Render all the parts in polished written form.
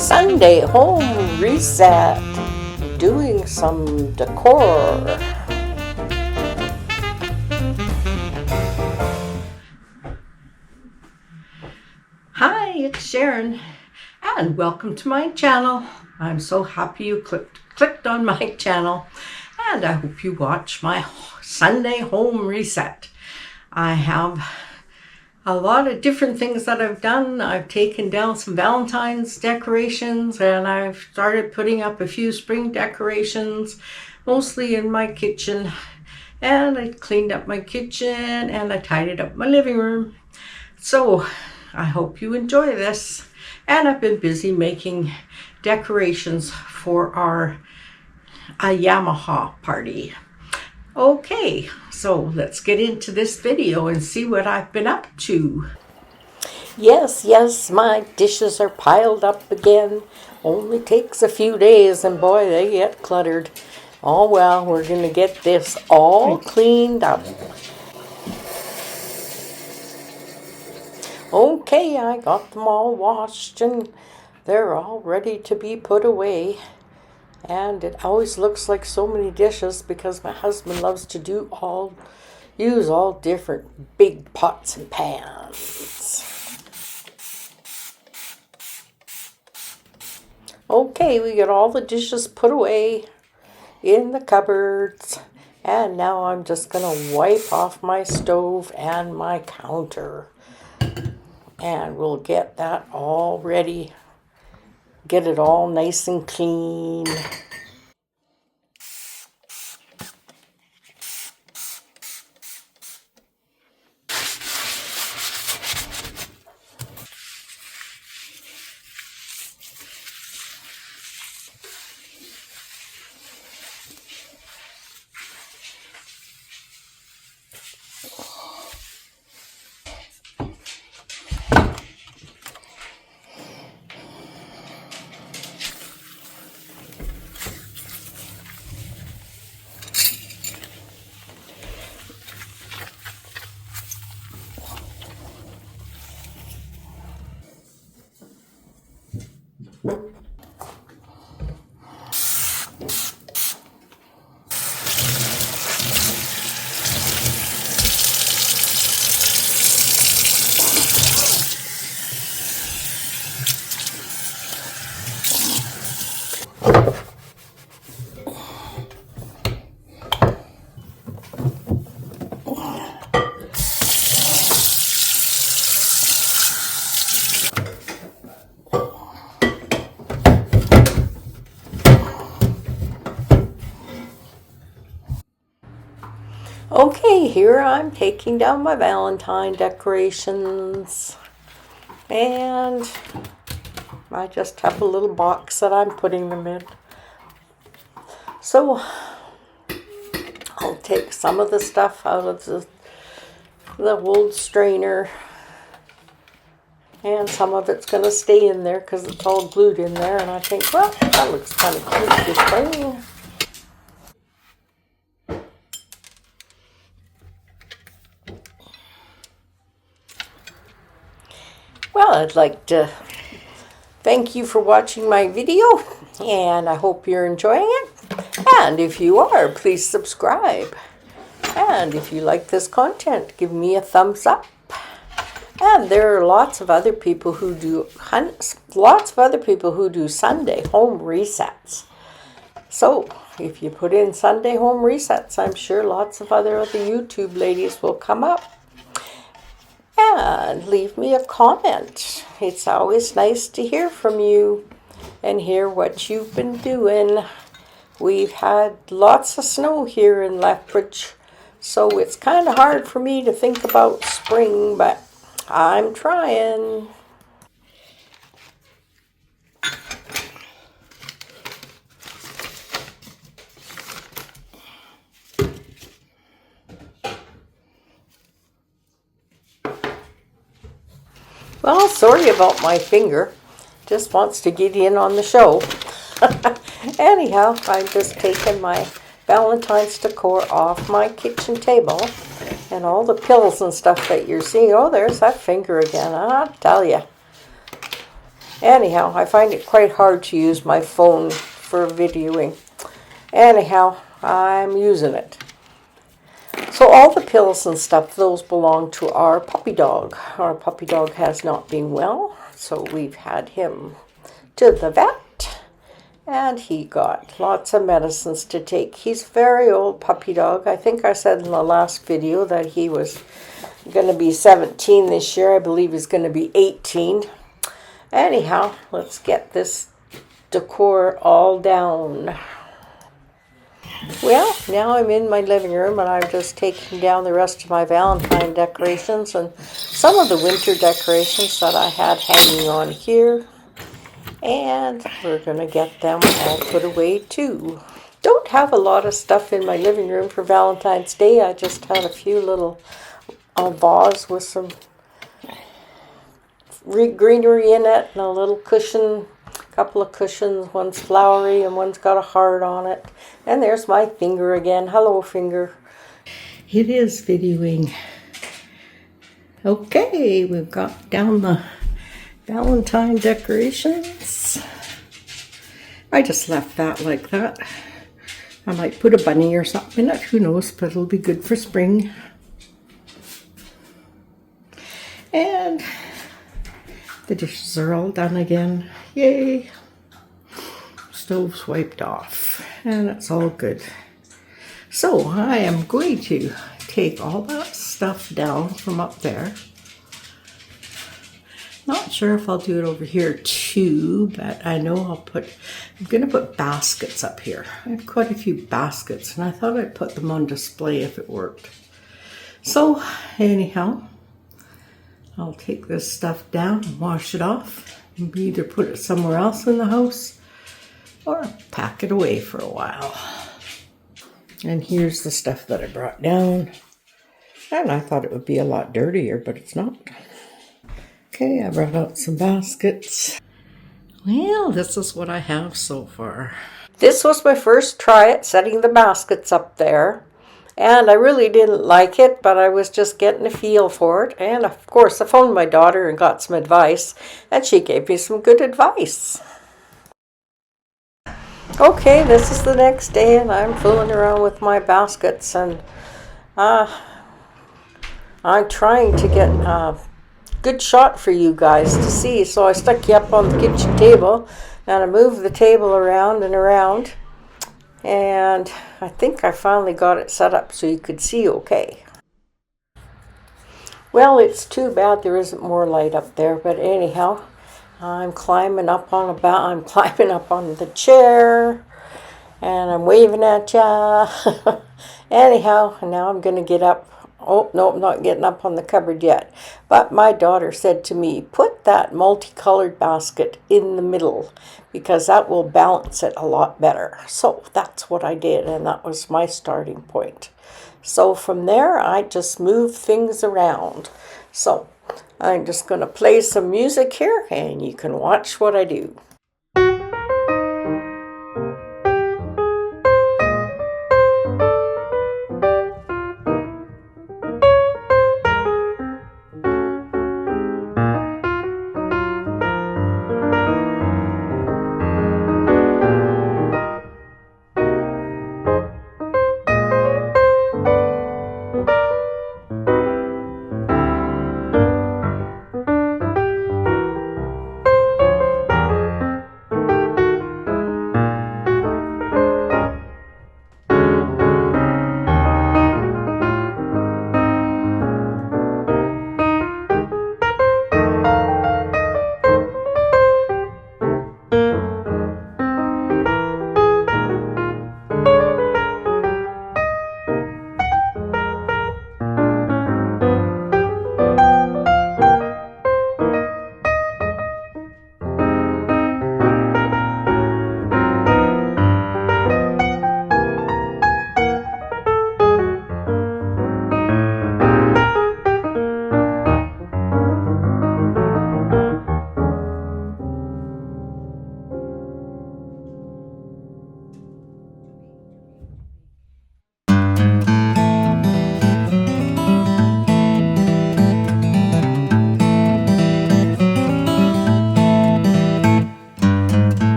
Sunday home reset, doing some decor. Hi, it's Sharon, and welcome to my channel. I'm so happy you clicked on my channel, and I hope you watch my Sunday home reset. I have a lot of different things that I've done. I've taken down some Valentine's decorations and I've started putting up a few spring decorations, mostly in my kitchen. And I cleaned up my kitchen and I tidied up my living room. So I hope you enjoy this. And I've been busy making decorations for our Ayyam party. Okay, so let's get into this video and see what I've been up to. Yes, my dishes are piled up again. Only takes a few days and boy, they get cluttered. Oh well, we're going to get this all cleaned up. Okay, I got them all washed and they're all ready to be put away. And it always looks like so many dishes because my husband loves to use all different big pots and pans. Okay, we got all the dishes put away in the cupboards. And now I'm just going to wipe off my stove and my counter. And we'll get that all ready. Get it all nice and clean. Okay, here I'm taking down my Valentine decorations. And I just have a little box that I'm putting them in. So I'll take some of the stuff out of the old strainer. And some of it's going to stay in there because it's all glued in there. And I think, well, that looks kind of cute this thing. Well, I'd like to thank you for watching my video, and I hope you're enjoying it. And if you are, please subscribe. And if you like this content, give me a thumbs up. And there are lots of other people who do Sunday home resets. So if you put in Sunday home resets, I'm sure lots of other YouTube ladies will come up. And leave me a comment. It's always nice to hear from you and hear what you've been doing. We've had lots of snow here in Lethbridge, so it's kind of hard for me to think about spring, but I'm trying. Well, sorry about my finger. Just wants to get in on the show. Anyhow, I'm just taking my Valentine's decor off my kitchen table. And all the pills and stuff that you're seeing. Oh, there's that finger again. I'll tell you. Anyhow, I find it quite hard to use my phone for videoing. Anyhow, I'm using it. So all the pills and stuff, those belong to our puppy dog. Our puppy dog has not been well, so we've had him to the vet, and he got lots of medicines to take. He's a very old puppy dog. I think I said in the last video that he was going to be 17 this year. I believe he's going to be 18. Anyhow, let's get this decor all down. Well, now I'm in my living room and I'm just taking down the rest of my Valentine decorations and some of the winter decorations that I had hanging on here. And we're going to get them all put away too. Don't have a lot of stuff in my living room for Valentine's Day. I just had a few little vase with some greenery in it and a little cushion. Couple of cushions, one's flowery and one's got a heart on it. And there's my finger again. Hello, finger. It is videoing. Okay, we've got down the Valentine decorations. I just left that like that. I might put a bunny or something in it, who knows, but it'll be good for spring. And the dishes are all done again. Yay! Stove's wiped off and it's all good. So I am going to take all that stuff down from up there. Not sure if I'll do it over here too, but I know I'm going to put baskets up here. I have quite a few baskets and I thought I'd put them on display if it worked. So anyhow, I'll take this stuff down and wash it off and either put it somewhere else in the house or pack it away for a while. And here's the stuff that I brought down. And I thought it would be a lot dirtier, but it's not. Okay, I brought out some baskets. Well, this is what I have so far. This was my first try at setting the baskets up there. And I really didn't like it, but I was just getting a feel for it. And of course, I phoned my daughter and got some advice, and she gave me some good advice. Okay, this is the next day, and I'm fooling around with my baskets, and I'm trying to get a good shot for you guys to see. So I stuck you up on the kitchen table, and I moved the table around and around. And I think I finally got it set up so you could see okay. Well, it's too bad there isn't more light up there, but anyhow, I'm climbing up on the chair and I'm waving at ya. Anyhow, now I'm going to get up. Oh, no, I'm not getting up on the cupboard yet. But my daughter said to me, put that multicolored basket in the middle because that will balance it a lot better. So that's what I did, and that was my starting point. So from there, I just moved things around. So I'm just going to play some music here, and you can watch what I do.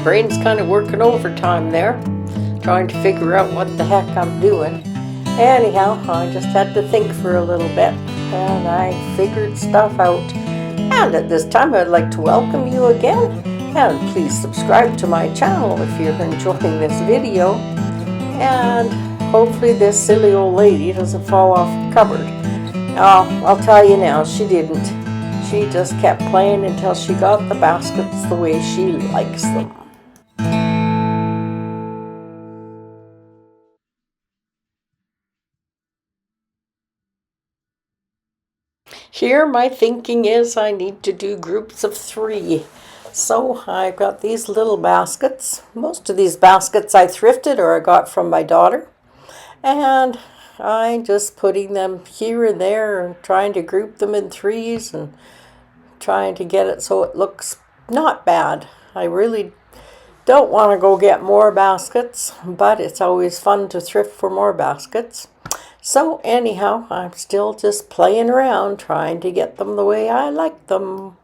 brain's kind of working overtime there, trying to figure out what the heck I'm doing. Anyhow, I just had to think for a little bit, and I figured stuff out. And at this time, I'd like to welcome you again, and please subscribe to my channel if you're enjoying this video. And hopefully this silly old lady doesn't fall off the cupboard. Oh, I'll tell you now, she didn't. She just kept playing until she got the baskets the way she likes them. Here my thinking is I need to do groups of 3. So I've got these little baskets. Most of these baskets I thrifted or I got from my daughter. And I'm just putting them here and there and trying to group them in 3s and trying to get it so it looks not bad. I really don't want to go get more baskets, but it's always fun to thrift for more baskets. So anyhow, I'm still just playing around trying to get them the way I like them.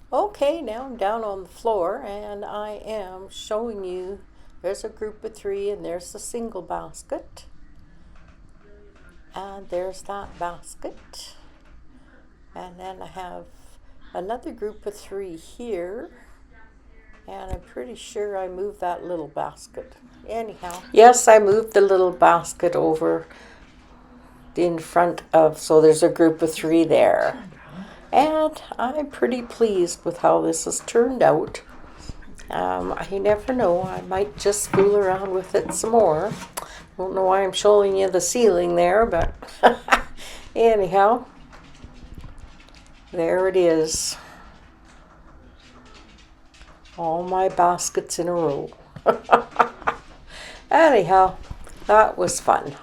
Okay, now I'm down on the floor and I am showing you there's a group of 3 and there's a single basket. And there's that basket. And then I have another group of 3 here. And I'm pretty sure I moved that little basket. Anyhow, yes, I moved the little basket over in front of, so there's a group of 3 there. And I'm pretty pleased with how this has turned out. You never know, I might just fool around with it some more. Don't know why I'm showing you the ceiling there, but anyhow, there it is. All my baskets in a row. Anyhow, that was fun.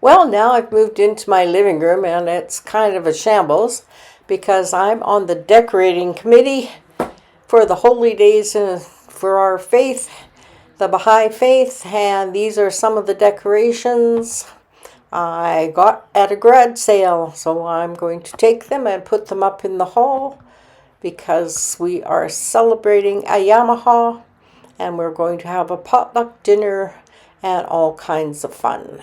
Well, now I've moved into my living room and it's kind of a shambles because I'm on the decorating committee for the holy days for our faith, the Baha'i faith, and these are some of the decorations I got at a garage sale. So I'm going to take them and put them up in the hall because we are celebrating Ayyam and we're going to have a potluck dinner and all kinds of fun.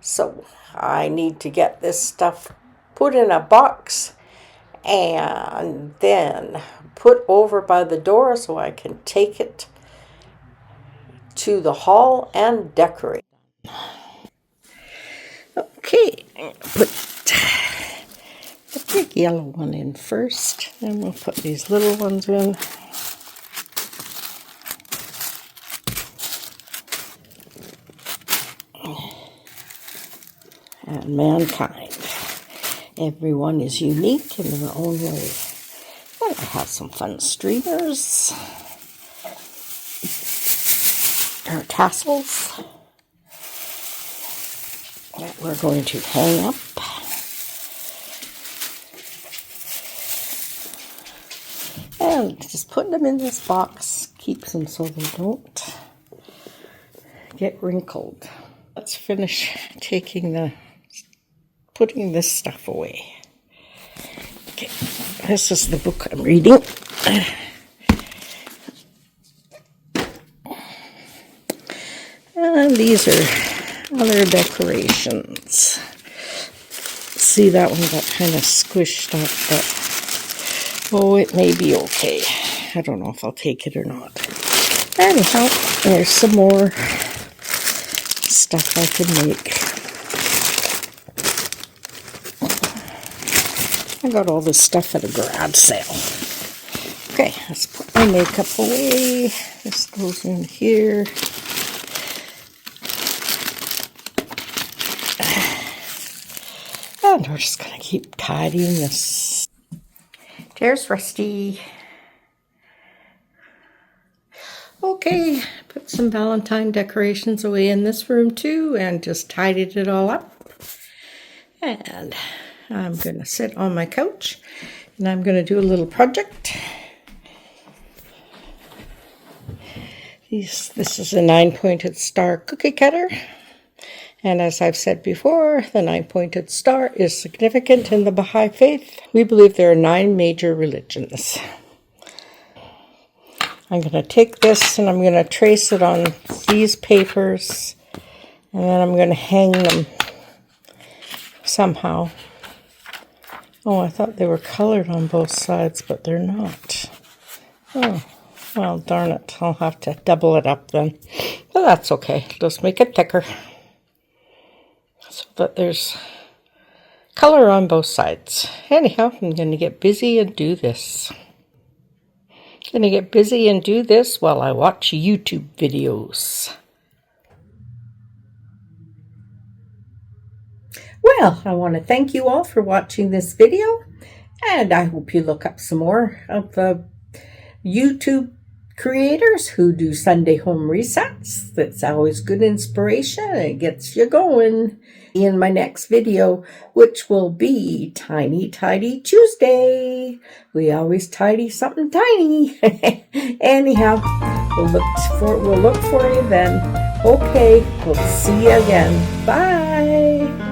So I need to get this stuff put in a box and then put over by the door so I can take it to the hall and decorate. Okay, put the big yellow one in first, then we'll put these little ones in. And mankind. Everyone is unique in their own way. And I have some fun streamers. Our tassels that we're going to hang up. And just putting them in this box keeps them so they don't get wrinkled. Let's finish putting this stuff away. Okay, this is the book I'm reading. And these are other decorations. See, that one got kind of squished up, but oh, it may be okay. I don't know if I'll take it or not. Anyhow, there's some more stuff I can make. I got all this stuff at a garage sale. Okay, let's put my makeup away. This goes in here. And we're just going to keep tidying this. There's Rusty. Okay, put some Valentine decorations away in this room too and just tidied it all up. And I'm going to sit on my couch and I'm going to do a little project. This is a 9-pointed star cookie cutter. And as I've said before, the 9-pointed star is significant in the Baha'i faith. We believe there are 9 major religions. I'm going to take this and I'm going to trace it on these papers. And then I'm going to hang them somehow. Oh, I thought they were colored on both sides, but they're not. Oh, well, darn it. I'll have to double it up then. But that's okay. Just make it thicker so that there's color on both sides. Anyhow, I'm going to get busy and do this. Going to get busy and do this while I watch YouTube videos. Well, I want to thank you all for watching this video, and I hope you look up some more of the YouTube creators who do Sunday home resets. That's always good inspiration. It gets you going. In my next video, which will be Tiny Tidy Tuesday. We always tidy something tiny. Anyhow, we'll look for you then. Okay, we'll see you again. Bye.